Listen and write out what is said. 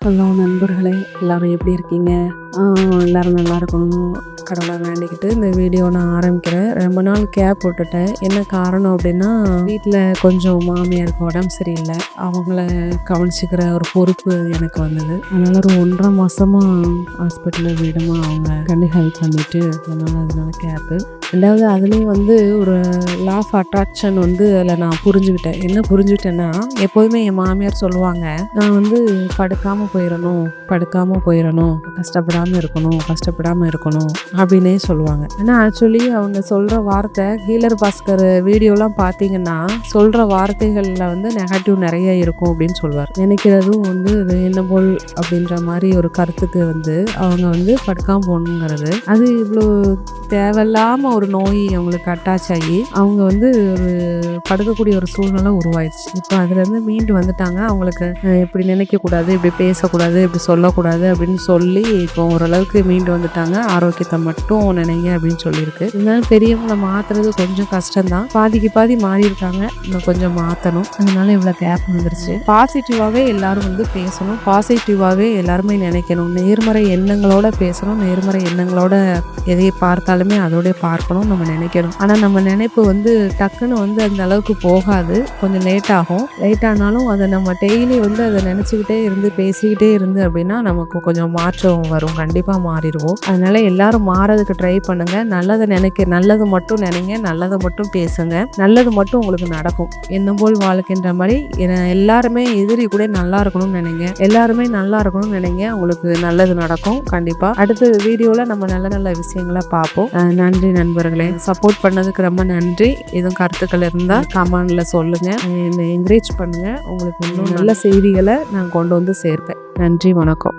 Hello நண்பர்களே, எல்லாரும் எப்படி இருக்கீங்க? எல்லாரும் நல்லா இருக்கணும் கடவுளை வேண்டிக்கிட்டு இந்த வீடியோ நான் ஆரம்பிக்கிறேன். ரொம்ப நாள் கேப் விட்டுட்டேன். என்ன காரணம் அப்படின்னா, வீட்டில் கொஞ்சம் மாமியாருக்கு உடம்பு சரியில்லை. அவங்கள கவனிச்சிக்கிற ஒரு பொறுப்பு எனக்கு வந்தது. அதனால ஒரு 1.5 மாசமா ஹாஸ்பிட்டலில் வீடுமா அவங்க கண்டு ஹெல்ப் பண்ணிட்டு அதனால கேப்பு. ரெண்டாவது அதுலேயும் ஒரு லா ஆஃப் அட்ராக்ஷன் அதில் நான் புரிஞ்சுக்கிட்டேன். என்ன புரிஞ்சுக்கிட்டேன்னா, எப்போதுமே என் மாமியார் சொல்லுவாங்க, நான் படுக்காமல் போயிடணும், கஷ்டப்படாமல் இருக்கணும் அப்படின்னே சொல்லுவாங்க. ஆனால் ஆக்சுவலி அவங்க சொல்கிற வார்த்தை, ஹீலர் பாஸ்கர் வீடியோலாம் பார்த்தீங்கன்னா சொல்கிற வார்த்தைகளில் நெகட்டிவ் நிறைய இருக்கும் அப்படின்னு சொல்லுவார். நினைக்கிறதும் வேணும்போல் அப்படின்ற மாதிரி ஒரு கருத்துக்கு அவங்க படுக்காமல் போகணுங்கிறது, அது இவ்வளோ தேவையில்லாமல் ஒரு நோய் அவங்களுக்கு அட்டாச் ஆகி அவங்க ஒரு படுக்கக்கூடிய ஒரு சூழ்நிலை உருவாயிடுச்சு. இப்போ அதுலேருந்து மீண்டு வந்துட்டாங்க. அவங்களுக்கு இப்படி நினைக்கக்கூடாது, இப்படி பேசக்கூடாது, இப்படி சொல்லக்கூடாது அப்படின்னு சொல்லி இப்போ ஓரளவுக்கு மீண்டு வந்துட்டாங்க. ஆரோக்கியத்தை மட்டும் நினைங்க அப்படின்னு சொல்லியிருக்கு. இருந்தாலும் பெரியவங்களை மாற்றுறது கொஞ்சம் கஷ்டம்தான். பாதிக்கு பாதி மாறி இருக்காங்க, இன்னும் கொஞ்சம் மாற்றணும். அதனால இவ்வளோ கேப் வந்துருச்சு. பாசிட்டிவாகவே எல்லாரும் பேசணும், பாசிட்டிவாகவே எல்லாருமே நினைக்கணும், நேர்மறை எண்ணங்களோட பேசணும், நேர்மறை எண்ணங்களோட எதை பார்த்தாலுமே அதோட பார்க்கணும், நம்ம நினைக்கணும். ஆனால் நம்ம நினைப்பு டக்குன்னு அந்த அளவுக்கு போகாது, கொஞ்சம் லேட் ஆகும். லேட் ஆனாலும் அதை நம்ம டெய்லி அதை நினச்சிக்கிட்டே இருந்து பேசிக்கிட்டே இருந்து அப்படின்னா நமக்கு கொஞ்சம் மாற்றம் வரும். கண்டிப்பாக மாறிடுவோம். அதனால எல்லாரும் மாறதுக்கு ட்ரை பண்ணுங்க. நல்லது மட்டும் நினைங்க, நல்லதை மட்டும் பேசுங்க, நல்லது மட்டும் உங்களுக்கு நடக்கும். எண்ணம் போல் வாழ்க்கின்ற மாதிரி எல்லாருமே எதிரி கூட நல்லா இருக்கணும்னு நினைங்க, எல்லாருமே நல்லா இருக்கணும்னு நினைங்க, உங்களுக்கு நல்லது நடக்கும். கண்டிப்பாக அடுத்த வீடியோவில் நம்ம நல்ல நல்ல விஷயங்களை பார்ப்போம். நன்றி நண்பர்களே, சப்போர்ட் பண்ணதுக்கு ரொம்ப நன்றி. எதுவும் கருத்துக்கள் இருந்தால் கமெண்ட்ல சொல்லுங்க, என்னை என்கரேஜ் பண்ணுங்க. உங்களுக்கு இன்னும் நல்ல செய்திகளை நான் கொண்டு சேர்ப்பேன். நன்றி, வணக்கம்.